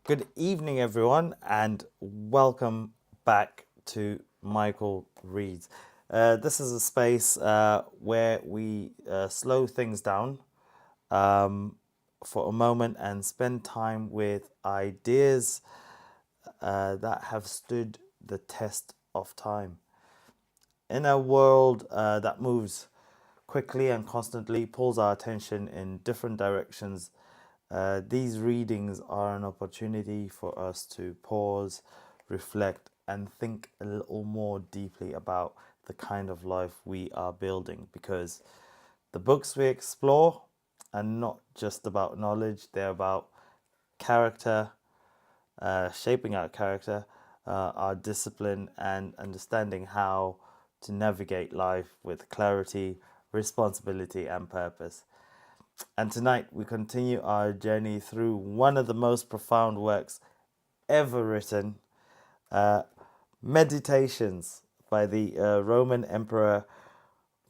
Good evening, everyone, and welcome back to Michael Reads. This is a space where we slow things down um, for a moment and spend time with ideas that have stood the test of time. In a world that moves quickly and constantly, pulls our attention in different directions, these readings are an opportunity for us to pause, reflect, and think a little more deeply about the kind of life we are building. Because the books we explore are not just about knowledge, they're about character, shaping our character, our discipline, and understanding how to navigate life with clarity, responsibility, and purpose. And tonight we continue our journey through one of the most profound works ever written, uh, Meditations by the Roman Emperor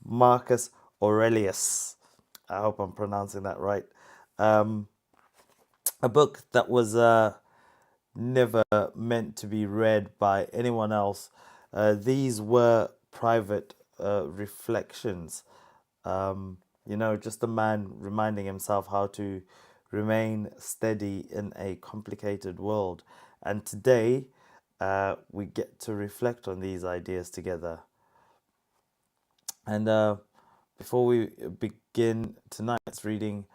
Marcus Aurelius. I hope I'm pronouncing that right. Um, a book that was never meant to be read by anyone else. These were private reflections. Just a man reminding himself how to remain steady in a complicated world. And today, we get to reflect on these ideas together. And before we begin tonight's reading,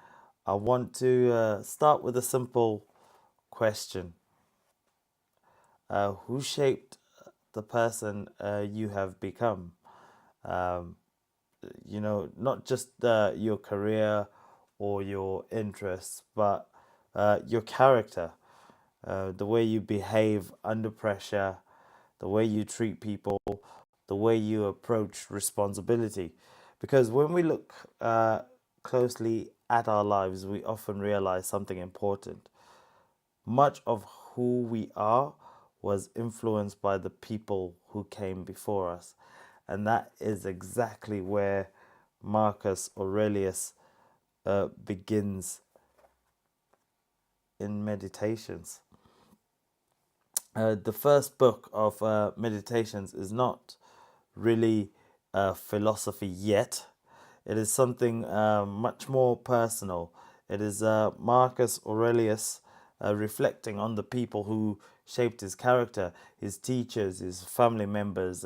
I want to start with a simple question. Who shaped the person you have become? Um, not just your career or your interests, but your character, the way you behave under pressure, the way you treat people, the way you approach responsibility. Because when we look closely at our lives, we often realize something important. Much of who we are was influenced by the people who came before us. And that is exactly where Marcus Aurelius begins in Meditations. The first book of Meditations is not really philosophy yet. It is something much more personal. It is Marcus Aurelius reflecting on the people who shaped his character, his teachers, his family members,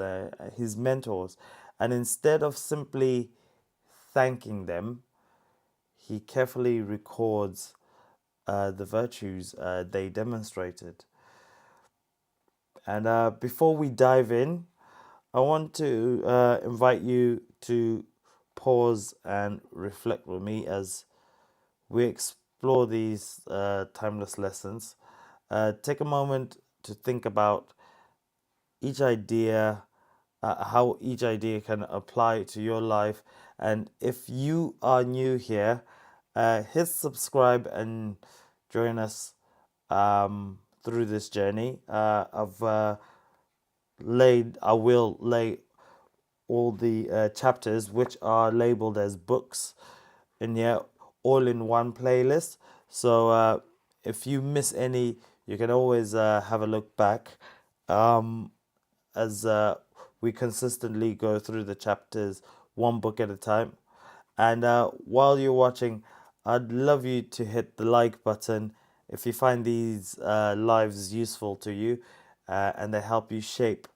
his mentors. And instead of simply thanking them, he carefully records the virtues they demonstrated. And before we dive in, I want to invite you to pause and reflect with me as we explore these timeless lessons. Take a moment to think about each idea, how each idea can apply to your life. And if you are new here, hit subscribe and join us through this journey. I will lay all the chapters which are labeled as books in here, all in one playlist. So if you miss any, you can always have a look back um, as we consistently go through the chapters one book at a time. And while you're watching, I'd love you to hit the like button if you find these lives useful to you and they help you shape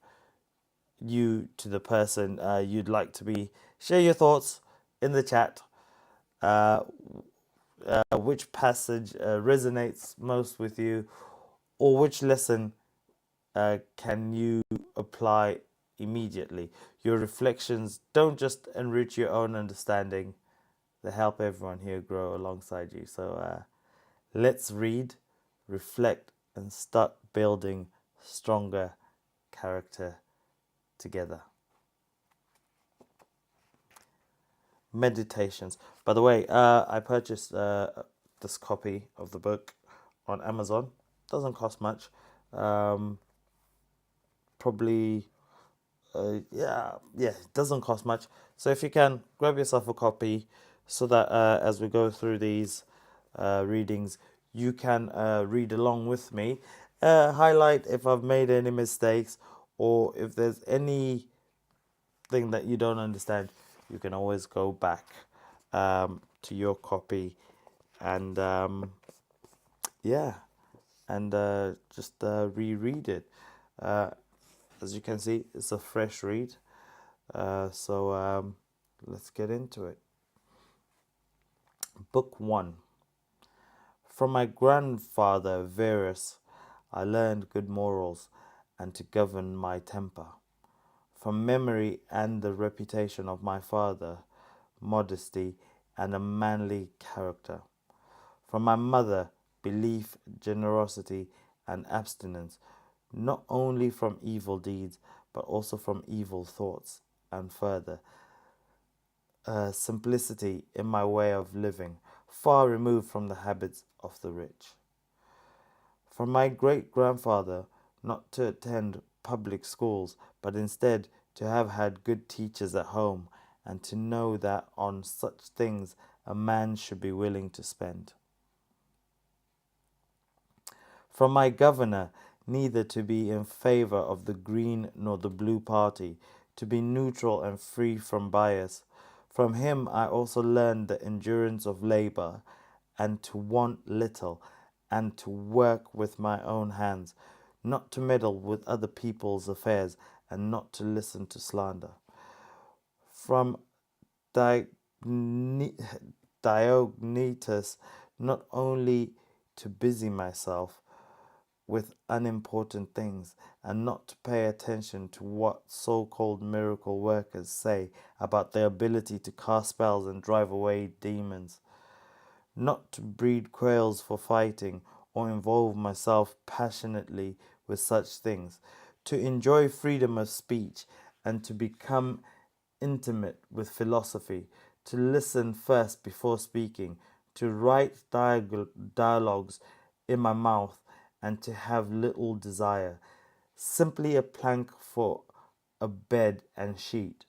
you to the person you'd like to be. Share your thoughts in the chat. Uh, which passage resonates most with you, or which lesson can you apply immediately? Your reflections don't just enrich your own understanding, they help everyone here grow alongside you. So let's read, reflect, and start building stronger character together. Meditations. By the way, I purchased this copy of the book on Amazon. Doesn't cost much. Um, Probably, yeah, it doesn't cost much. So if you can, grab yourself a copy so that as we go through these readings, you can read along with me. Highlight if I've made any mistakes, or if there's anything that you don't understand, you can always go back to your copy and yeah, and just reread it. Uh, as you can see, it's a fresh read. So let's get into it. Book 1. From my grandfather Verus, I learned good morals and to govern my temper. From memory and the reputation of my father, modesty and a manly character. From my mother, belief, generosity, and abstinence, not only from evil deeds, but also from evil thoughts, and further, simplicity in my way of living, far removed from the habits of the rich. From my great grandfather, not to attend public schools, but instead to have had good teachers at home, and to know that on such things a man should be willing to spend. From my governor, neither to be in favour of the Green nor the Blue party, to be neutral and free from bias. From him I also learned the endurance of labour, and to want little, and to work with my own hands, not to meddle with other people's affairs, and not to listen to slander. From Diognetus, not only to busy myself with unimportant things, and not to pay attention to what so-called miracle workers say about their ability to cast spells and drive away demons, not to breed quails for fighting or involve myself passionately with such things, to enjoy freedom of speech and to become intimate with philosophy, to listen first before speaking, to write dialogues in my mouth, and to have little desire, simply a plank for a bed and sheet.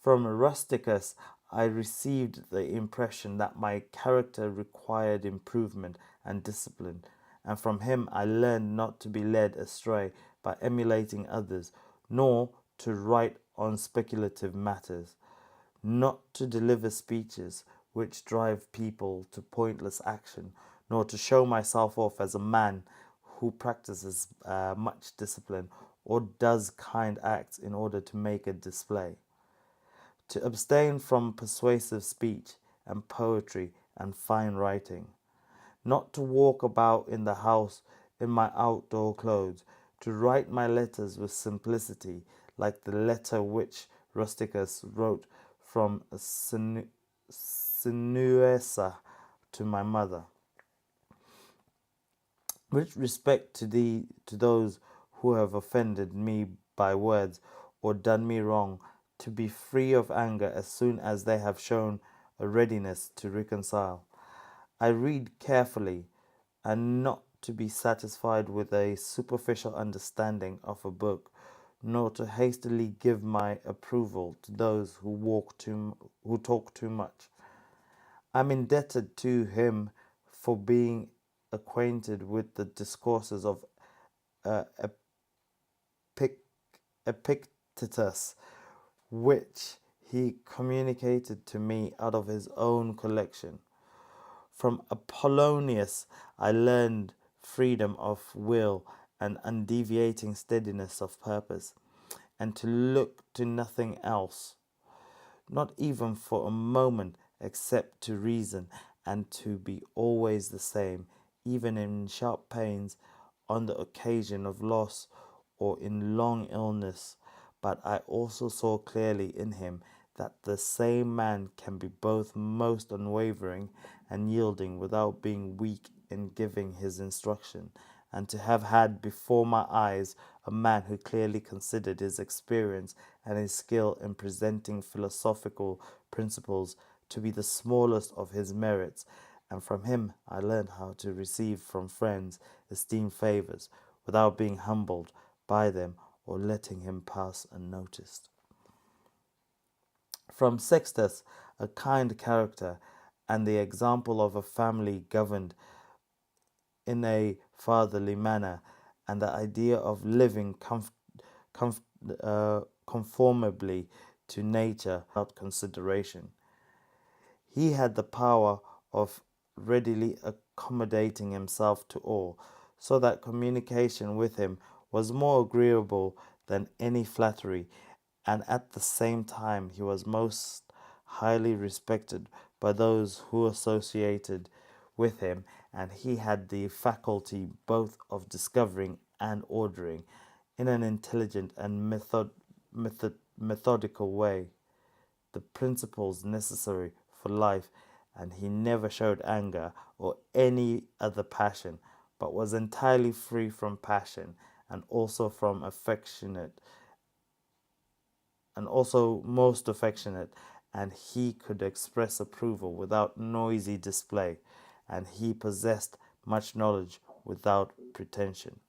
From Rusticus, I received the impression that my character required improvement and discipline, and from him I learned not to be led astray by emulating others, nor to write on speculative matters, not to deliver speeches which drive people to pointless action, nor to show myself off as a man who practices much discipline or does kind acts in order to make a display, to abstain from persuasive speech and poetry and fine writing, not to walk about in the house in my outdoor clothes, to write my letters with simplicity, like the letter which Rusticus wrote from Sinuessa to my mother. With respect to those who have offended me by words or done me wrong, to be free of anger as soon as they have shown a readiness to reconcile. I read carefully, and not to be satisfied with a superficial understanding of a book, nor to hastily give my approval to those who talk too much. I'm indebted to him for being acquainted with the discourses of uh, Epic- Epictetus, which he communicated to me out of his own collection. From Apollonius I learned freedom of will and undeviating steadiness of purpose, and to look to nothing else, not even for a moment, except to reason, and to be always the same, even in sharp pains, on the occasion of loss, or in long illness. But I also saw clearly in him that the same man can be both most unwavering and yielding without being weak in giving his instruction, and to have had before my eyes a man who clearly considered his experience and his skill in presenting philosophical principles to be the smallest of his merits, and from him I learned how to receive from friends esteemed favours without being humbled by them or letting him pass unnoticed. From Sextus, a kind character and the example of a family governed in a fatherly manner, and the idea of living comf- conformably to nature without consideration. He had the power of readily accommodating himself to all, so that communication with him was more agreeable than any flattery, and at the same time he was most highly respected by those who associated with him, and he had the faculty both of discovering and ordering, in an intelligent and methodical way, the principles necessary for life, and he never showed anger or any other passion, but was entirely free from passion, and also from affectionate, and also most affectionate, and he could express approval without noisy display, and he possessed much knowledge without pretension.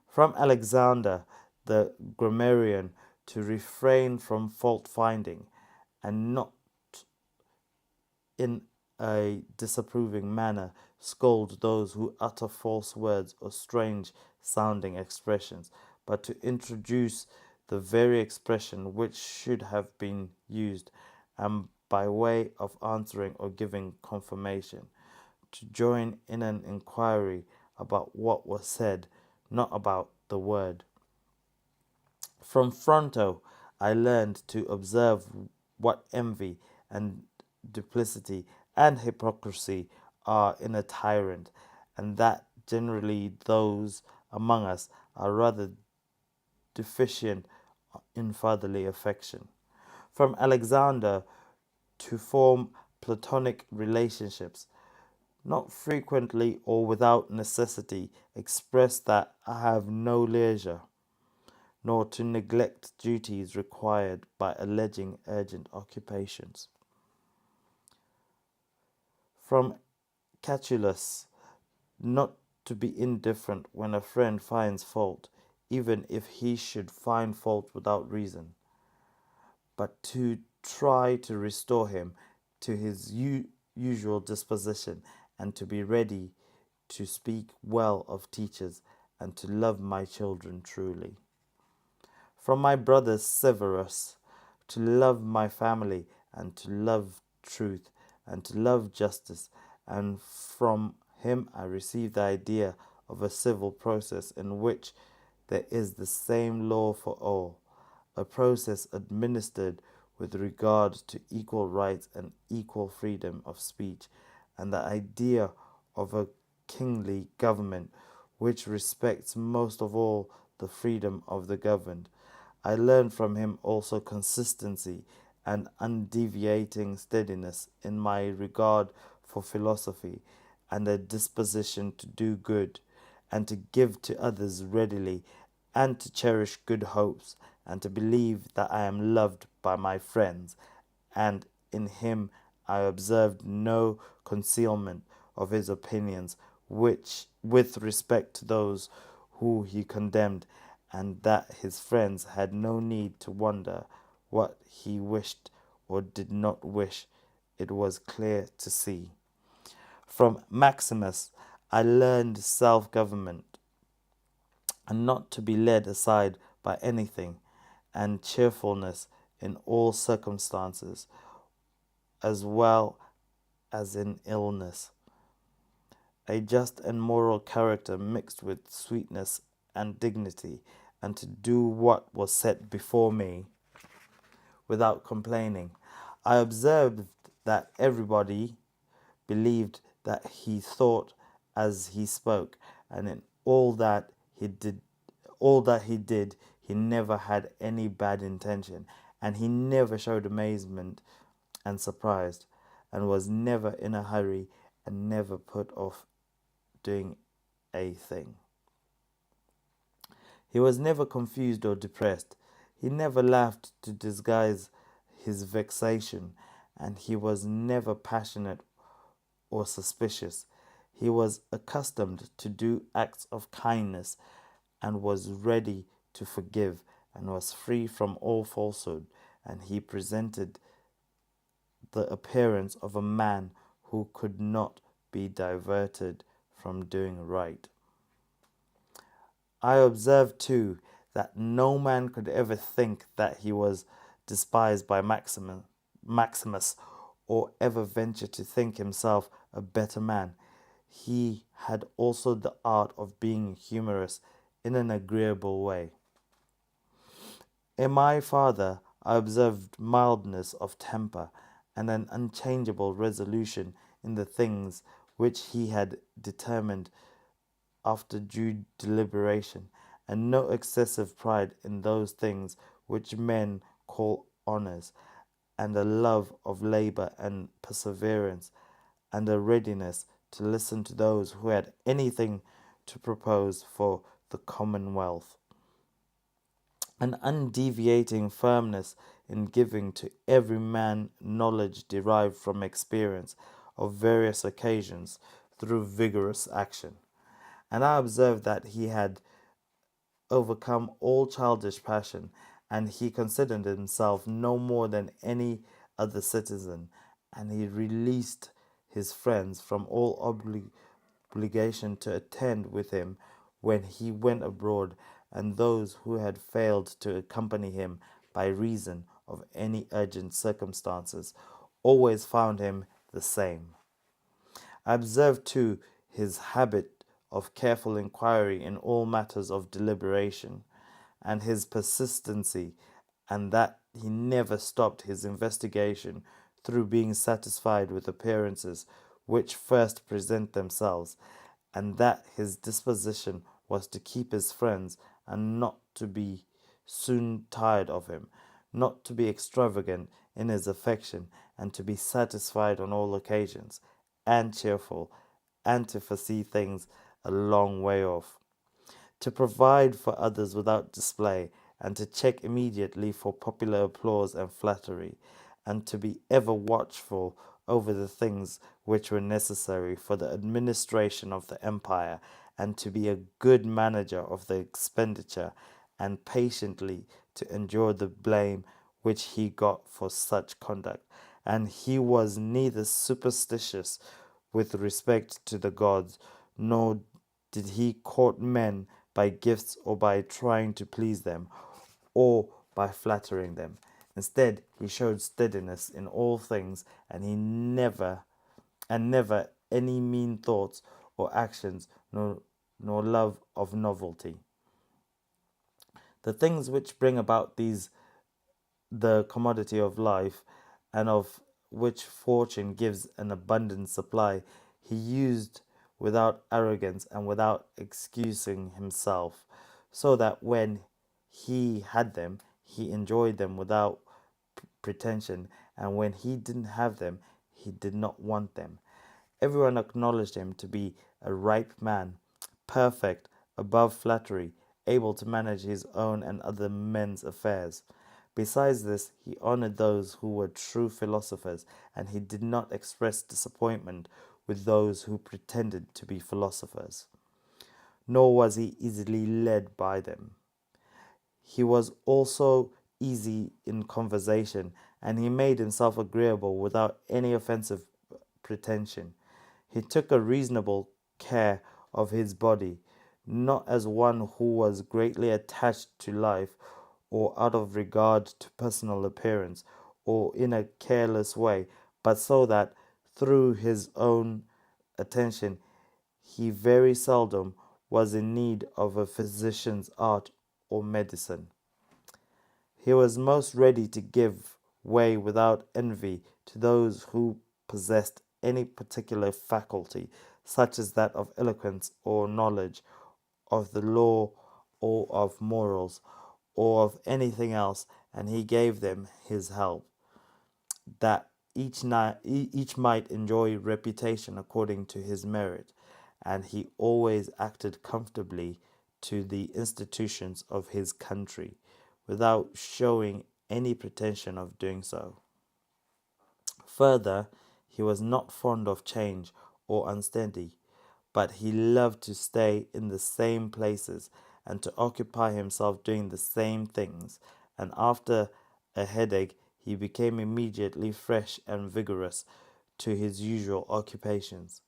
From Alexander the grammarian, to refrain from fault finding, and not in a disapproving manner scold those who utter false words or strange sounding expressions, but to introduce the very expression which should have been used, and by way of answering or giving confirmation, to join in an inquiry about what was said, not about the word. From Fronto, I learned to observe what envy and duplicity and hypocrisy are in a tyrant, and that generally those among us are rather deficient in fatherly affection. From Alexander, to form platonic relationships, not frequently or without necessity, express that I have no leisure, nor to neglect duties required by alleging urgent occupations. From Catullus, not to be indifferent when a friend finds fault, even if he should find fault without reason, but to try to restore him to his usual disposition, and to be ready to speak well of teachers, and to love my children truly. From my brother Severus, to love my family, and to love truth, and to love justice, and from him I received the idea of a civil process in which there is the same law for all, a process administered with regard to equal rights and equal freedom of speech, and the idea of a kingly government which respects most of all the freedom of the governed. I learned from him also consistency and undeviating steadiness in my regard for philosophy, and a disposition to do good, and to give to others readily, and to cherish good hopes, and to believe that I am loved by my friends, and in him I observed no concealment of his opinions, which with respect to those who he condemned, and that his friends had no need to wonder what he wished or did not wish, it was clear to see. From Maximus I learned self-government, and not to be led aside by anything, and cheerfulness in all circumstances, as well as in illness, a just and moral character mixed with sweetness and dignity, and to do what was set before me without complaining. I observed that everybody believed that he thought as he spoke, and in all that he did, he never had any bad intention, and he never showed amazement and surprised, and was never in a hurry, and never put off doing a thing. He was never confused or depressed. He never laughed to disguise his vexation, and he was never passionate or suspicious. He was accustomed to do acts of kindness, and was ready to forgive, and was free from all falsehood, and he presented the appearance of a man who could not be diverted from doing right. I observed too that no man could ever think that he was despised by Maximus, or ever venture to think himself a better man. He had also the art of being humorous in an agreeable way. In my father, I observed mildness of temper and an unchangeable resolution in the things which he had determined after due deliberation, and no excessive pride in those things which men call honours, and a love of labour and perseverance, and a readiness to listen to those who had anything to propose for the commonwealth. An undeviating firmness in giving to every man knowledge derived from experience of various occasions through vigorous action. And I observed that he had overcome all childish passion, and he considered himself no more than any other citizen, and he released his friends from all obligation to attend with him when he went abroad, and those who had failed to accompany him by reason of any urgent circumstances always found him the same. I observed too his habit of careful inquiry in all matters of deliberation, and his persistency, and that he never stopped his investigation through being satisfied with appearances which first present themselves, and that his disposition was to keep his friends, and not to be soon tired of him, not to be extravagant in his affection, and to be satisfied on all occasions, and cheerful, and to foresee things a long way off, to provide for others without display, and to check immediately for popular applause and flattery, and to be ever watchful over the things which were necessary for the administration of the empire, and to be a good manager of the expenditure, and patiently to endure the blame which he got for such conduct. And he was neither superstitious with respect to the gods, nor did he court men by gifts or by trying to please them or by flattering them. Instead, he showed steadiness in all things, and he never any mean thoughts or actions, nor love of novelty. The things which bring about these the commodity of life, and of which fortune gives an abundant supply, he used without arrogance and without excusing himself, so that when he had them, he enjoyed them without pretension, and when he didn't have them, he did not want them. Everyone acknowledged him to be a ripe man, perfect, above flattery, able to manage his own and other men's affairs. Besides this, he honored those who were true philosophers, and he did not express disappointment with those who pretended to be philosophers, nor was he easily led by them. He was also easy in conversation, and he made himself agreeable without any offensive pretension. He took a reasonable care of his body, not as one who was greatly attached to life, or out of regard to personal appearance, or in a careless way, but so that through his own attention he very seldom was in need of a physician's art or medicine. He was most ready to give way without envy to those who possessed any particular faculty, such as that of eloquence or knowledge of the law or of morals or of anything else, and he gave them his help, that each might enjoy reputation according to his merit, and he always acted comfortably to the institutions of his country, without showing any pretension of doing so. Further, he was not fond of change or unsteady, but he loved to stay in the same places and to occupy himself doing the same things, and after a headache he became immediately fresh and vigorous to his usual occupations.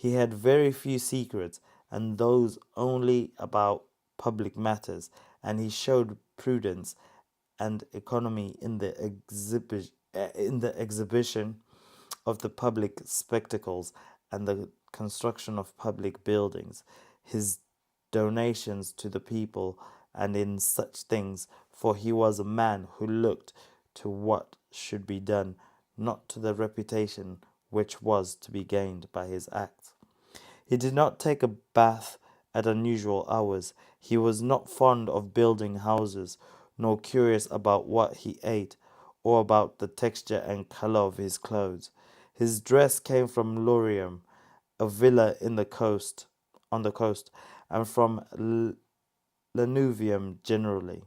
He had very few secrets, and those only about public matters, and he showed prudence and economy in the exhibition of the public spectacles and the construction of public buildings, his donations to the people, and in such things, for he was a man who looked to what should be done, not to the reputation which was to be gained by his acts. He did not take a bath at unusual hours. He was not fond of building houses, nor curious about what he ate, or about the texture and colour of his clothes. His dress came from Lorium, a villa on the coast, and from Lanuvium generally.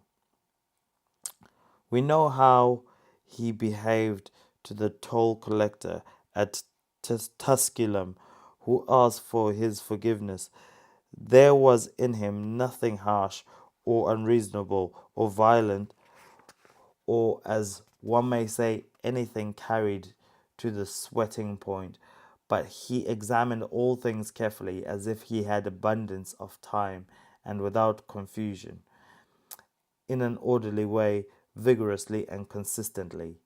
We know how he behaved to the toll collector at Tusculum, who asked for his forgiveness. There was in him nothing harsh or unreasonable or violent, or, as one may say, anything carried to the sweating point, but he examined all things carefully as if he had abundance of time and without confusion, in an orderly way, vigorously and consistently.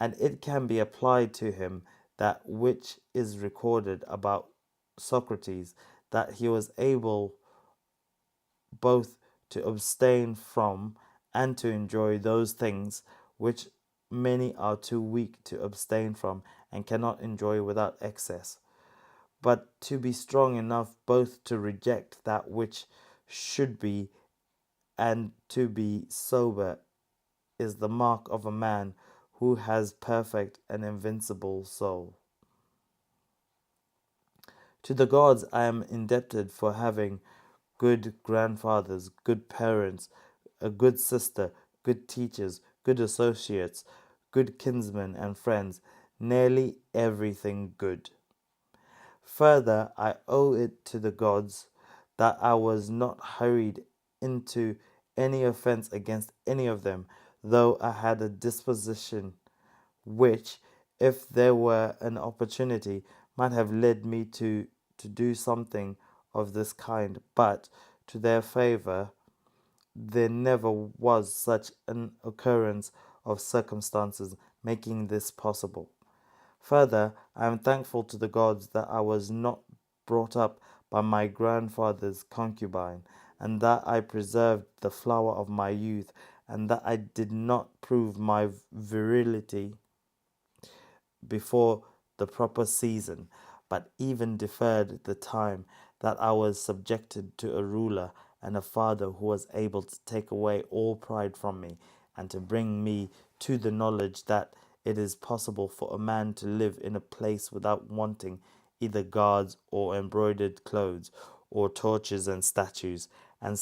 And it can be applied to him that which is recorded about Socrates, that he was able both to abstain from and to enjoy those things which many are too weak to abstain from and cannot enjoy without excess, but to be strong enough both to reject that which should be and to be sober is the mark of a man who has perfect and invincible soul. To the gods I am indebted for having good grandfathers, good parents, a good sister, good teachers, good associates, good kinsmen and friends, nearly everything good. Further, I owe it to the gods that I was not hurried into any offence against any of them, though I had a disposition which, if there were an opportunity, might have led me to do something of this kind, but to their favour there never was such an occurrence of circumstances making this possible. Further, I am thankful to the gods that I was not brought up by my grandfather's concubine, and that I preserved the flower of my youth, and that I did not prove my virility before the proper season, but even deferred the time that I was subjected to a ruler and a father who was able to take away all pride from me and to bring me to the knowledge that it is possible for a man to live in a place without wanting either guards or embroidered clothes or torches and statues and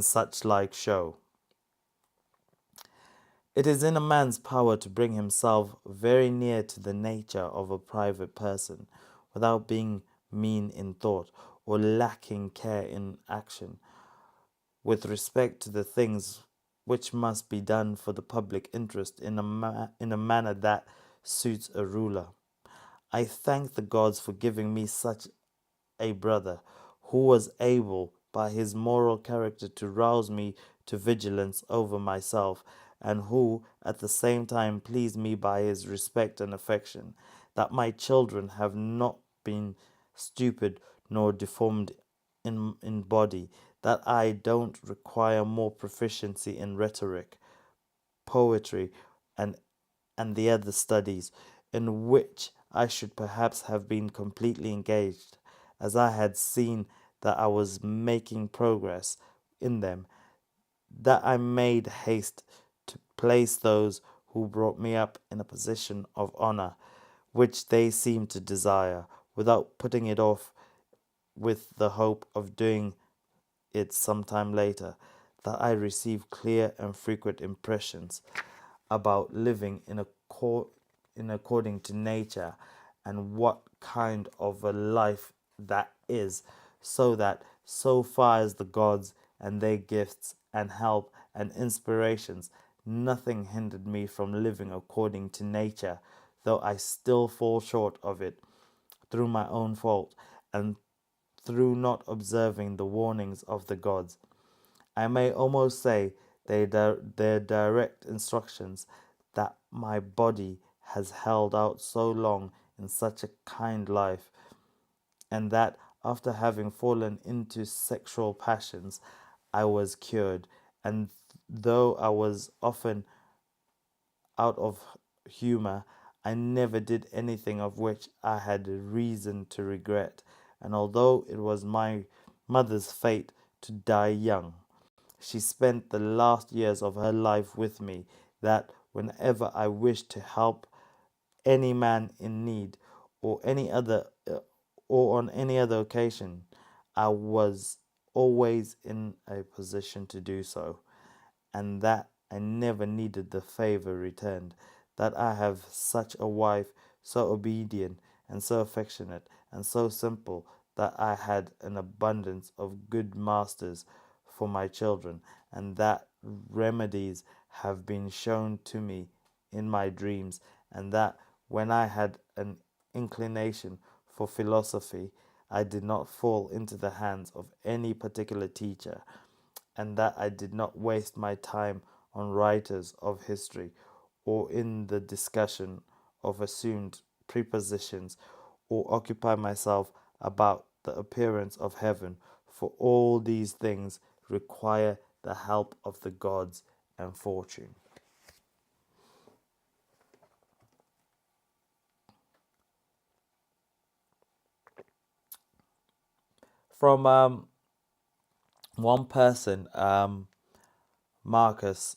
such like show. It is in a man's power to bring himself very near to the nature of a private person, without being mean in thought or lacking care in action, with respect to the things which must be done for the public interest in a manner that suits a ruler. I thank the gods for giving me such a brother, who was able by his moral character to rouse me to vigilance over myself, and who at the same time pleased me by his respect and affection, that my children have not been stupid nor deformed in body, that I don't require more proficiency in rhetoric, poetry, and the other studies, in which I should perhaps have been completely engaged, as I had seen that I was making progress in them, that I made haste to place those who brought me up in a position of honour, which they seemed to desire, without putting it off with the hope of doing it some time later, that I received clear and frequent impressions about living in according to nature and what kind of a life that is, so that so far as the gods and their gifts and help and inspirations, nothing hindered me from living according to nature, though I still fall short of it through my own fault, and through not observing the warnings of the gods. I may almost say their direct instructions that my body has held out so long in such a kind life, and that after having fallen into sexual passions, I was cured. And though I was often out of humor, I never did anything of which I had reason to regret. And although it was my mother's fate to die young, she spent the last years of her life with me, that whenever I wished to help any man in need or any other or on any other occasion, I was always in a position to do so, and that I never needed the favor returned, that I have such a wife, so obedient and so affectionate and so simple, that I had an abundance of good masters for my children, and that remedies have been shown to me in my dreams, and that when I had an inclination for philosophy, I did not fall into the hands of any particular teacher, and that I did not waste my time on writers of history or in the discussion of assumed prepositions, or occupy myself about the appearance of heaven, for all these things require the help of the gods and fortune. From one person, Marcus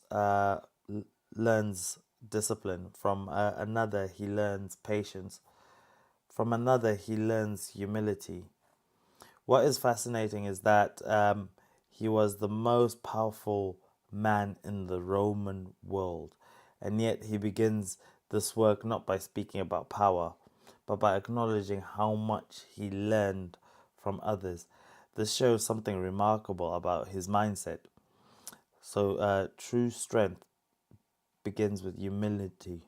learns discipline. From another, he learns patience. From another, he learns humility. What is fascinating is that he was the most powerful man in the Roman world, and yet he begins this work not by speaking about power, but by acknowledging how much he learned from others. This shows something remarkable about his mindset. So, true strength begins with humility.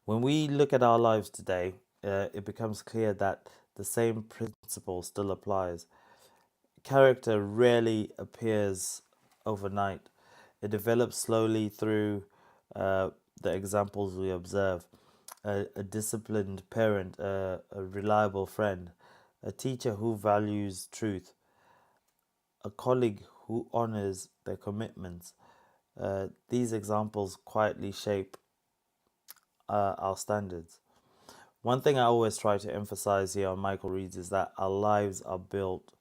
When we look at our lives today, it becomes clear that the same principle still applies. Character rarely appears overnight. It develops slowly through the examples we observe. A disciplined parent, a reliable friend, a teacher who values truth, a colleague who honors their commitments. These examples quietly shape our standards. One thing I always try to emphasize here on Michael Reeds is that our lives are built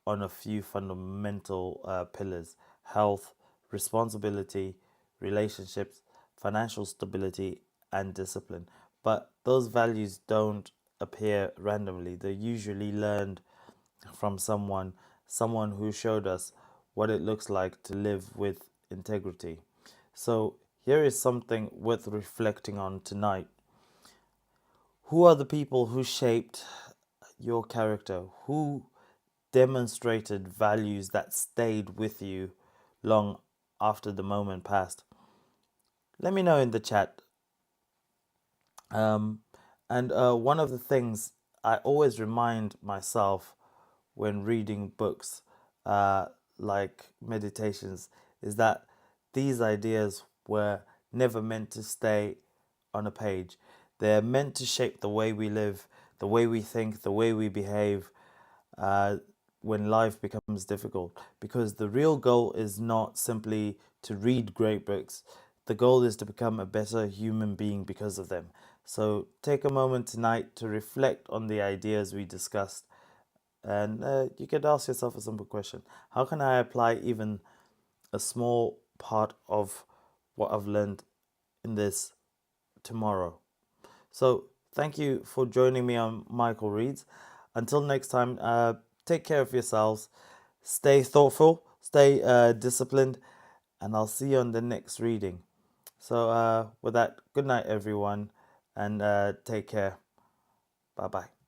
on a few fundamental pillars: health, responsibility, relationships, financial stability, and discipline. But those values don't appear randomly, they're usually learned from someone who showed us what it looks like to live with integrity. So here is something worth reflecting on tonight. Who are the people who shaped your character? Who demonstrated values that stayed with you long after the moment passed? Let me know in the chat. Um, and one of the things I always remind myself when reading books uh, like meditations is that these ideas were never meant to stay on a page. They're meant to shape the way we live, the way we think, the way we behave uh, when life becomes difficult. Because the real goal is not simply to read great books, the goal is to become a better human being because of them. So take a moment tonight to reflect on the ideas we discussed, and you could ask yourself a simple question: how can I apply even a small part of what I've learned in this tomorrow? So, thank you for joining me on Michael Reads. Until next time, take care of yourselves, stay thoughtful, stay disciplined, and I'll see you on the next reading. So, with that, good night, everyone, and take care. Bye bye.